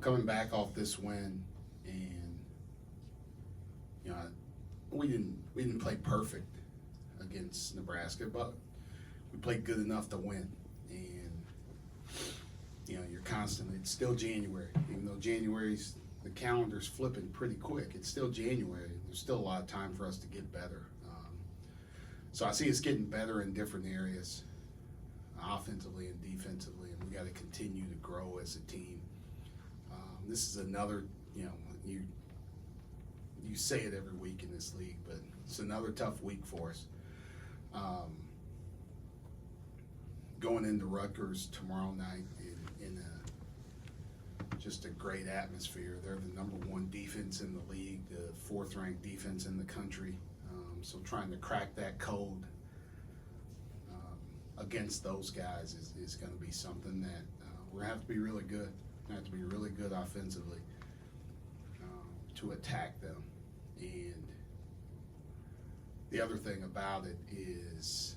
coming back off this win, and you know, we didn't play perfect against Nebraska, but we played good enough to win. And you're constantly. It's still January, even though the calendar's flipping pretty quick. It's still January. There's still a lot of time for us to get better. So I see us getting better in different areas, offensively and defensively, and we got to continue to grow as a team. This is another, you say it every week in this league, but it's another tough week for us. Going into Rutgers tomorrow night in just a great atmosphere. They're the #1 defense in the league, the 4th-ranked defense in the country. So trying to crack that code against those guys is going to be something that we're going to have to be really good. We're going to have to be really good offensively to attack them. And the other thing about it is,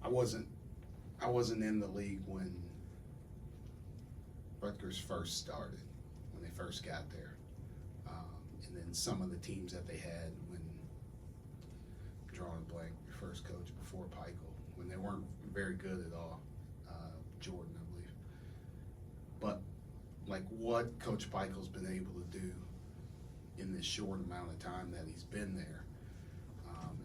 I wasn't in the league when Rutgers first started, when they first got there. And then some of the teams that they had when, drawing a blank, your first coach before Pickett, when they weren't very good at all, Jordan, I believe. But like what Coach Pickel's been able to do in this short amount of time that he's been there,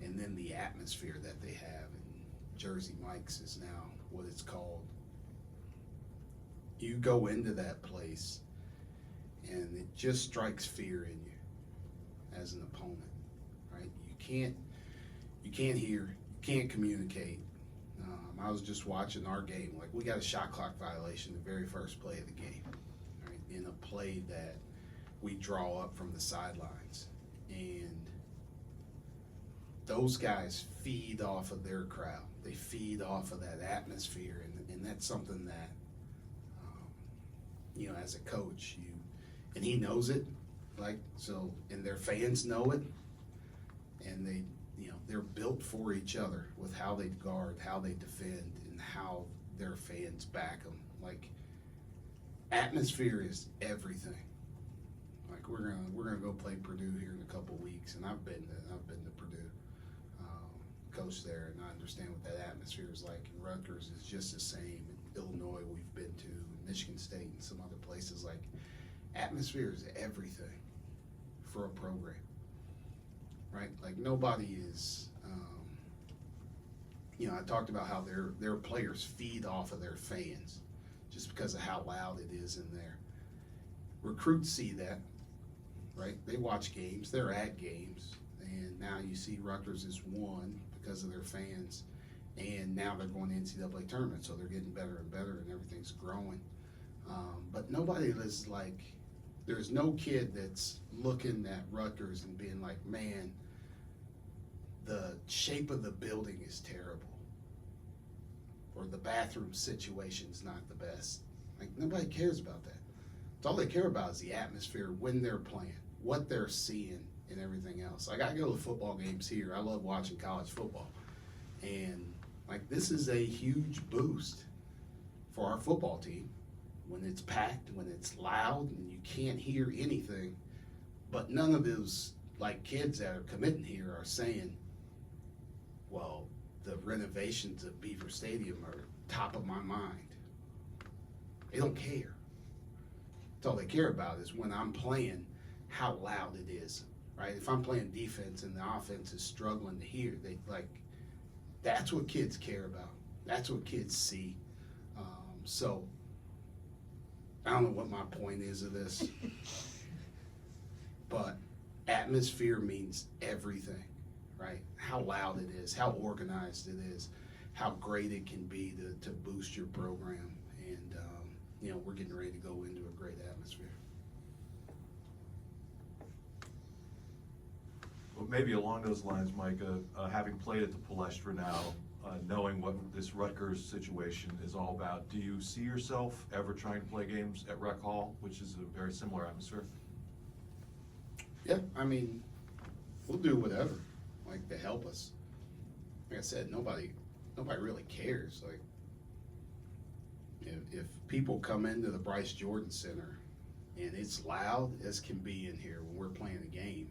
and then the atmosphere that they have, and Jersey Mike's is now what it's called. You go into that place and it just strikes fear in you as an opponent, right? You can't hear, you can't communicate. I was just watching our game. Like, we got a shot clock violation the very first play of the game, right? In a play that we draw up from the sidelines. And those guys feed off of their crowd. They feed off of that atmosphere, and that's something that, as a coach, and he knows it, and their fans know it, and they're built for each other with how they guard, how they defend, and how their fans back them. Like, atmosphere is everything. Like, we're gonna go play Purdue here in a couple weeks, and I've been to Purdue, coach there, and I understand what that atmosphere is like. And Rutgers is just the same. In Illinois, we've been to, Michigan State, and some other places. Like, atmosphere is everything for a program, right? Like, nobody is. I talked about how their players feed off of their fans, just because of how loud it is in there. Recruits see that, right? They watch games, they're at games, and now you see Rutgers is won because of their fans, and now they're going to NCAA tournament, so they're getting better and better, and everything's growing. But nobody is like, there's no kid that's looking at Rutgers and being like, man, the shape of the building is terrible, or the bathroom situation's not the best. Like, nobody cares about that. It's all they care about is the atmosphere when they're playing, what they're seeing, and everything else. Like, I go to football games here. I love watching college football. And, this is a huge boost for our football team when it's packed, when it's loud, and you can't hear anything. But none of those, kids that are committing here are saying, well, the renovations of Beaver Stadium are top of my mind. They don't care. That's all they care about is when I'm playing, how loud it is, right? If I'm playing defense and the offense is struggling to hear, that's what kids care about. That's what kids see. So I don't know what my point is of this, but atmosphere means everything, right? How loud it is, how organized it is, how great it can be to boost your program. And, we're getting ready to go into a great atmosphere. Well, maybe along those lines, Micah, having played at the Palestra now, knowing what this Rutgers situation is all about, do you see yourself ever trying to play games at Rec Hall, which is a very similar atmosphere? Yeah, we'll do whatever, to help us. Like I said, nobody really cares. If people come into the Bryce Jordan Center and it's loud as can be in here when we're playing a game,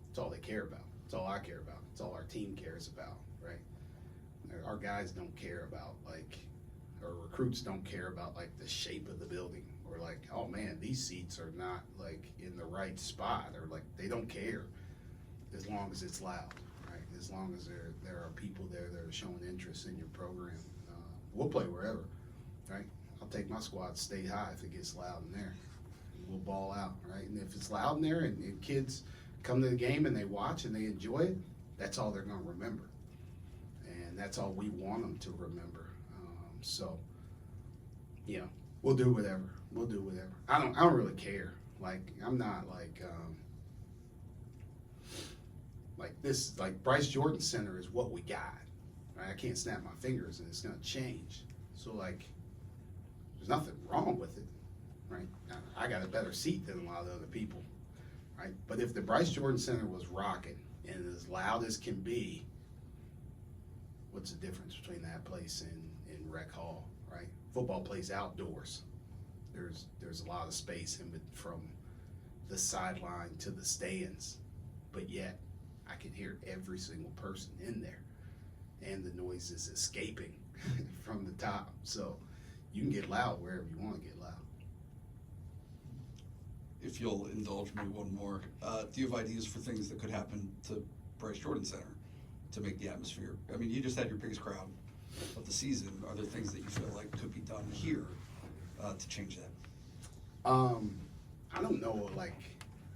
it's all they care about. It's all I care about. It's all our team cares about, right? Our guys don't care about, like, our recruits don't care about, like, the shape of the building, or like, oh man, these seats are not, like, in the right spot, or like, they don't care as long as it's loud, right? As long as there are people there that are showing interest in your program. We'll play wherever, right? I'll take my squad state high if it gets loud in there. We'll ball out, right? And if it's loud in there and kids come to the game and they watch and they enjoy it, that's all they're gonna remember. And that's all we want them to remember. So, we'll do whatever. We'll do whatever. I don't really care. Like, I'm not like this, like Bryce Jordan Center is what we got. Right? I can't snap my fingers and it's gonna change. So like, there's nothing wrong with it, right? I got a better seat than a lot of other people, right? But if the Bryce Jordan Center was rocking and as loud as can be, what's the difference between that place and Rec Hall, right? Football plays outdoors. There's a lot of space from the sideline to the stands, but yet I can hear every single person in there, and the noise is escaping from the top. So you can get loud wherever you want to get loud. If you'll indulge me one more, do you have ideas for things that could happen to Bryce Jordan Center to make the atmosphere? I mean, you just had your biggest crowd of the season. Are there things that you feel like could be done here to change that? I don't know. Like,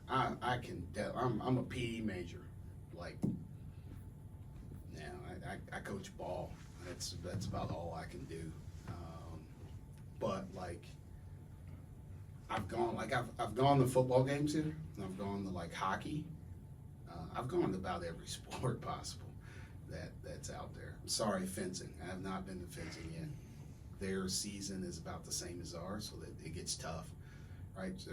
I'm a PE major. Like, I coach ball. That's about all I can do. But like, I've gone to football games here, and I've gone to like hockey. I've gone to about every sport possible that's out there. I'm sorry, fencing. I have not been to fencing yet. Their season is about the same as ours, so that it gets tough, right? So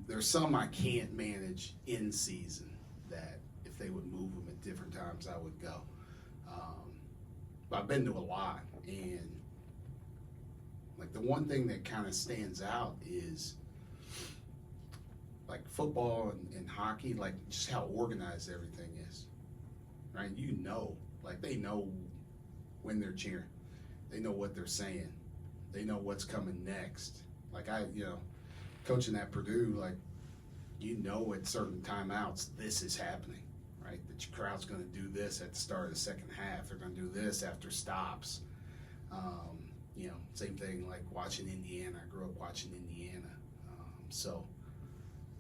there's some I can't manage in season that if they would move them at different times, I would go. But I've been to a lot, and like the one thing that kind of stands out is like football and hockey, like just how organized everything is, right? Like they know when they're cheering, they know what they're saying, they know what's coming next. Like coaching at Purdue, like at certain timeouts, this is happening, right? That your crowd's going to do this at the start of the second half. They're going to do this after stops. Same thing like watching Indiana. I grew up watching Indiana. So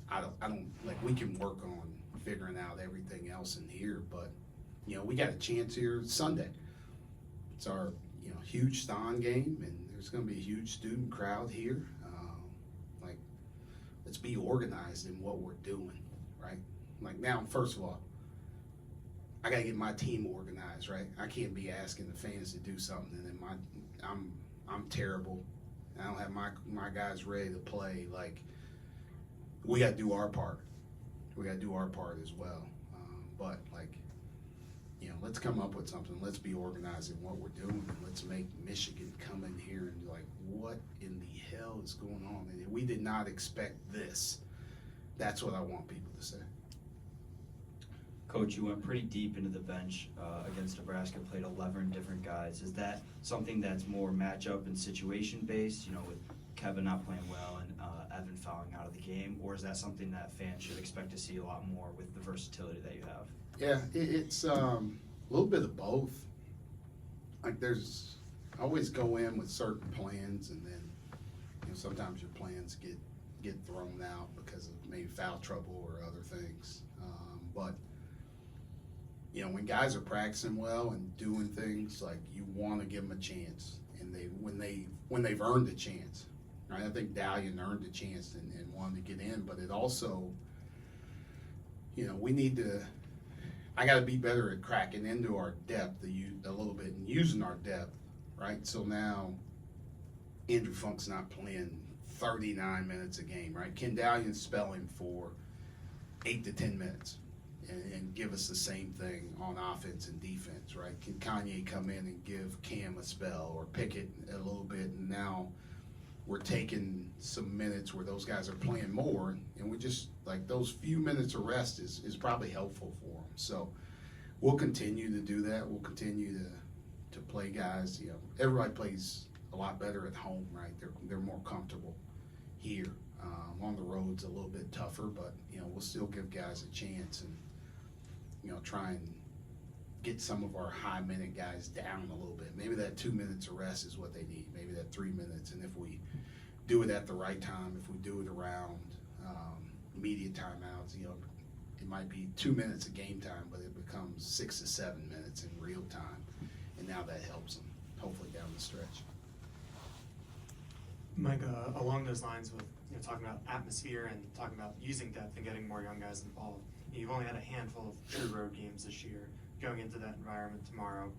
I don't like, we can work on figuring out everything else in here, but we got a chance here Sunday. It's our huge Ston game, and there's going to be a huge student crowd here. Let's be organized in what we're doing, right? Like now, first of all, I got to get my team organized, right? I can't be asking the fans to do something and then I'm terrible. I don't have my guys ready to play. Like, we got to do our part. We got to do our part as well. But let's come up with something. Let's be organized in what we're doing. And let's make Michigan come in here and be like, what in the hell is going on? And we did not expect this. That's what I want people to say. Coach, you went pretty deep into the bench against Nebraska, played 11 different guys. Is that something that's more matchup and situation based, with Kevin not playing well and Evan fouling out of the game, or is that something that fans should expect to see a lot more with the versatility that you have? Yeah, it's a little bit of both. Like I always go in with certain plans, and then sometimes your plans get thrown out because of maybe foul trouble or other things. But when guys are practicing well and doing things, like, you want to give them a chance, and when they've earned a chance. Right? I think Dalian earned a chance and wanted to get in, but it also, I got to be better at cracking into our depth a little bit and using our depth, right? So now Andrew Funk's not playing 39 minutes a game, right? Can Dalian spell him for 8 to 10 minutes and give us the same thing on offense and defense, right? Can Kanye come in and give Cam a spell, or Pickett a little bit, and now we're taking some minutes where those guys are playing more, and we just, like, those few minutes of rest is probably helpful for them. So we'll continue to do that. We'll continue to play guys. You know, everybody plays a lot better at home, right? They're more comfortable here. On the road's a little bit tougher, but, you know, we'll still give guys a chance and, you know, try and get some of our high-minute guys down a little bit. Maybe that 2 minutes of rest is what they need, maybe that 3 minutes. And if we do it at the right time, if we do it around media timeouts, you know, it might be 2 minutes of game time, but it becomes 6 to 7 minutes in real time. And now that helps them, hopefully down the stretch. Micah, along those lines with, you know, talking about atmosphere and talking about using depth and getting more young guys involved, you've only had a handful of true road games this year. Going into that environment tomorrow,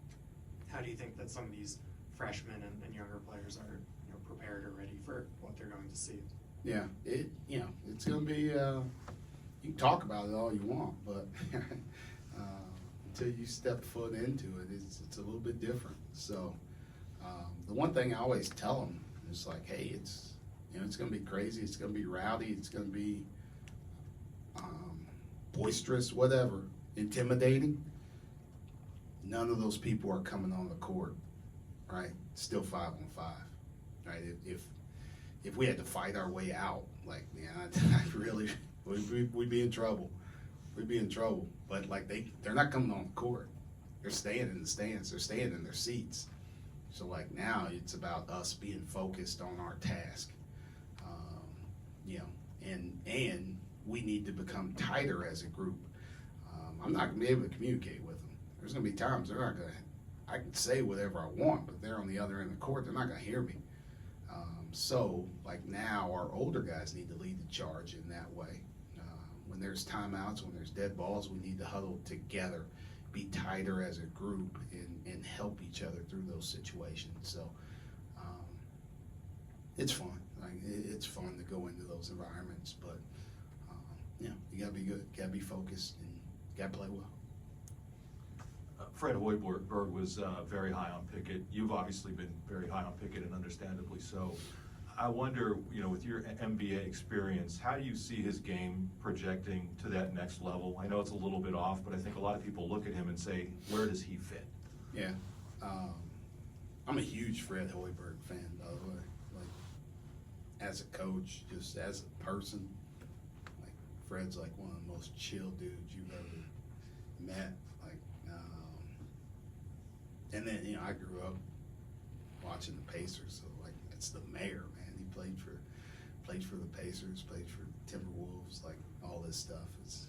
how do you think that some of these freshmen and younger players are, you know, prepared or ready for what they're going to see? Yeah, you know, it's going to be, you can talk about it all you want, but until you step foot into it, it's a little bit different. So the one thing I always tell them is like, hey, it's going to be crazy, it's going to be rowdy, it's going to be boisterous, whatever, intimidating. None of those people are coming on the court, right? Still 5-on-5, right? If we had to fight our way out, like, man, I really, we'd be in trouble. We'd be in trouble. But like they're not coming on the court. They're staying in the stands. They're staying in their seats. So like now it's about us being focused on our task, you know, and we need to become tighter as a group. I'm not gonna be able to communicate with them. There's gonna be times they're not gonna. I can say whatever I want, but they're on the other end of the court. They're not gonna hear me. So like now, our older guys need to lead the charge in that way. When there's timeouts, when there's dead balls, we need to huddle together, be tighter as a group, and help each other through those situations. So it's fun. Like it's fun to go into those environments, but you know, you gotta be good, gotta be focused, and gotta play well. Fred Hoiberg was very high on Pickett. You've obviously been very high on Pickett, and understandably so. I wonder, you know, with your NBA experience, how do you see his game projecting to that next level? I know it's a little bit off, but I think a lot of people look at him and say, where does he fit? Yeah. I'm a huge Fred Hoiberg fan, by the way. Like, as a coach, just as a person, like, Fred's like one of the most chill dudes you've ever met. Like, and then, you know, I grew up watching the Pacers, so like, it's the mayor, man. He played for the Pacers, played for Timberwolves, like all this stuff. It's,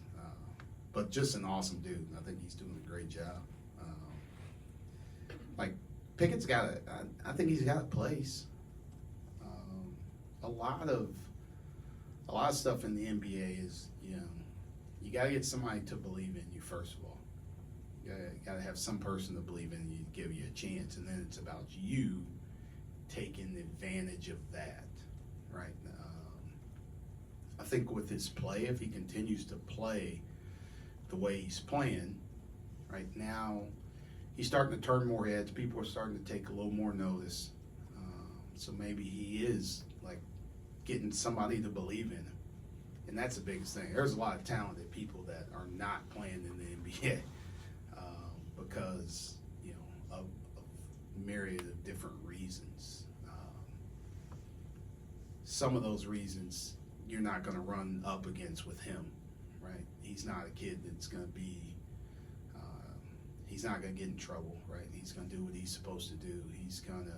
but just an awesome dude. And I think he's doing a great job. Like Pickett's I think he's got a place. A lot of stuff in the NBA is, you know, you got to get somebody to believe in you first of all. You got to have some person to believe in you, give you a chance, and then it's about you taking advantage of that, right? I think with his play, if he continues to play the way he's playing right now, he's starting to turn more heads. People are starting to take a little more notice. So maybe he is like getting somebody to believe in him, and that's the biggest thing. There's a lot of talented people that are not playing in the NBA because, you know, of myriad of different reasons. Some of those reasons you're not going to run up against with him, right? He's not a kid that's going to be, he's not going to get in trouble, right? He's going to do what he's supposed to do. He's going to,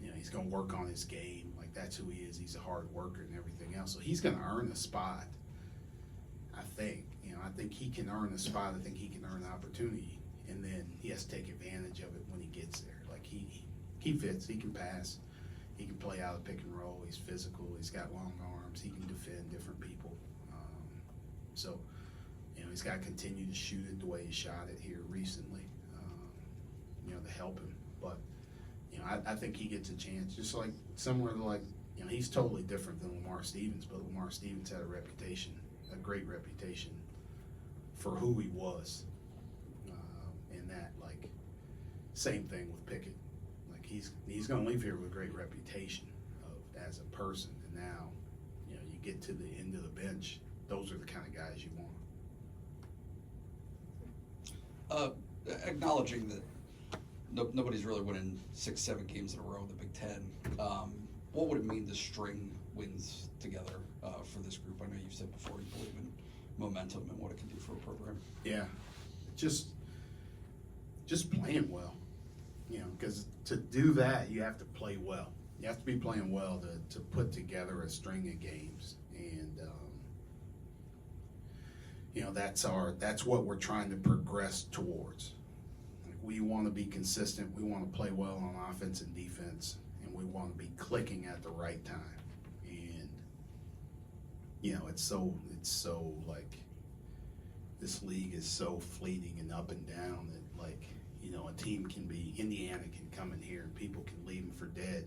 you know, he's going to work on his game. Like, that's who he is. He's a hard worker and everything else. So he's going to earn a spot, I think. You know, I think he can earn a spot. I think he can earn an opportunity. And then he has to take advantage of it when he gets there. Like, he fits. He can pass. He can play out of pick and roll. He's physical. He's got long arms. He can defend different people. So, you know, he's got to continue to shoot it the way he shot it here recently, you know, to help him. But, you know, I think he gets a chance. Just like similar to, like, you know, he's totally different than Lamar Stevens, but Lamar Stevens had a reputation, a great reputation for who he was. And that, like, same thing with Pickett. Like, he's gonna leave here with a great reputation as a person, and now, you know, you get to the end of the bench, those are the kind of guys you want. Acknowledging that nobody's really winning 6-7 games in a row in the Big Ten, what would it mean to string wins together for this group? I know you've said before you believe in momentum and what it can do for a program. Yeah, just playing well, you know, because to do that, you have to play well. You have to be playing well to put together a string of games, and you know, that's what we're trying to progress towards. Like, we want to be consistent. We want to play well on offense and defense, and we want to be clicking at the right time. And you know, it's so like, this league is so fleeting and up and down that, like, you know, a team can be, Indiana can come in here and people can leave them for dead,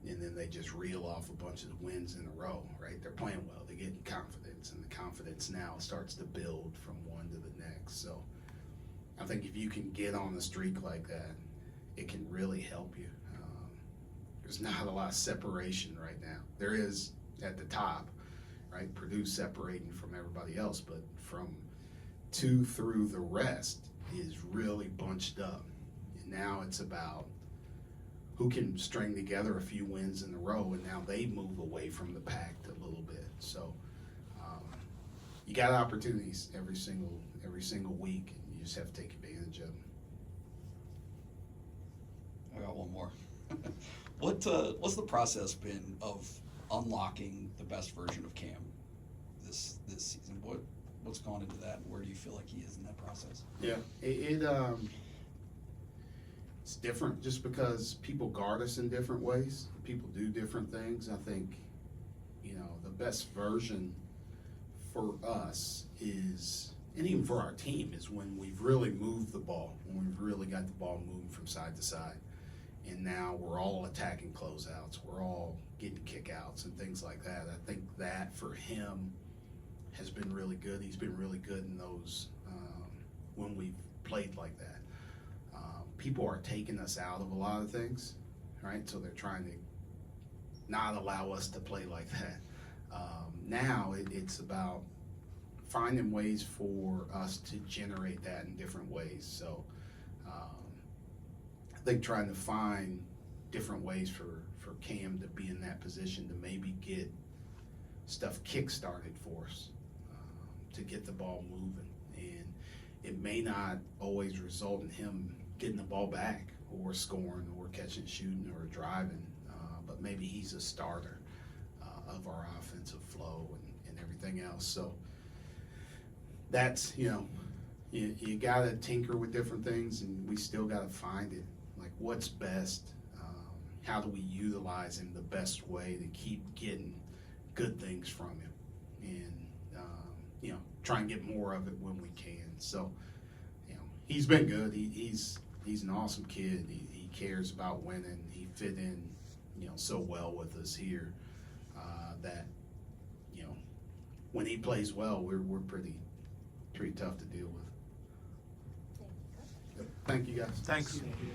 and then they just reel off a bunch of wins in a row, right? They're playing well, they're getting confidence, and the confidence now starts to build from one to the next. So I think if you can get on a streak like that, it can really help you. There's not a lot of separation right now. There is at the top, right? Purdue's separating from everybody else, but from 2 through the rest is really bunched up. And now it's about who can string together a few wins in a row, and now they move away from the pack a little bit. So you got opportunities every single week, and you just have to take advantage of them. I got one more. What's the process been of unlocking the best version of Cam this season? What's gone into that, and where do you feel like he is in that process? Yeah, it's different just because people guard us in different ways. People do different things. I think, you know, the best version for us is, and even for our team, is when we've really moved the ball, when we've really got the ball moving from side to side. And now we're all attacking closeouts. We're all getting kickouts and things like that. I think that for him has been really good. He's been really good in those when we've played like that. People are taking us out of a lot of things, right? So they're trying to not allow us to play like that. Now it's about finding ways for us to generate that in different ways. So I think trying to find different ways for Cam to be in that position to maybe get stuff kick-started for us, to get the ball moving. And it may not always result in him getting the ball back or scoring or catching, shooting, or driving, but maybe he's a starter of our offensive flow and everything else. So that's, you know, you got to tinker with different things, and we still got to find it. Like, what's best? How do we utilize him the best way to keep getting good things from him? And, you know, try and get more of it when we can. So, you know, he's been good. He's an awesome kid. He cares about winning. He fit in, you know, so well with us here that, you know, when he plays well, we're pretty tough to deal with. Thank you, guys. Thanks. Thank you.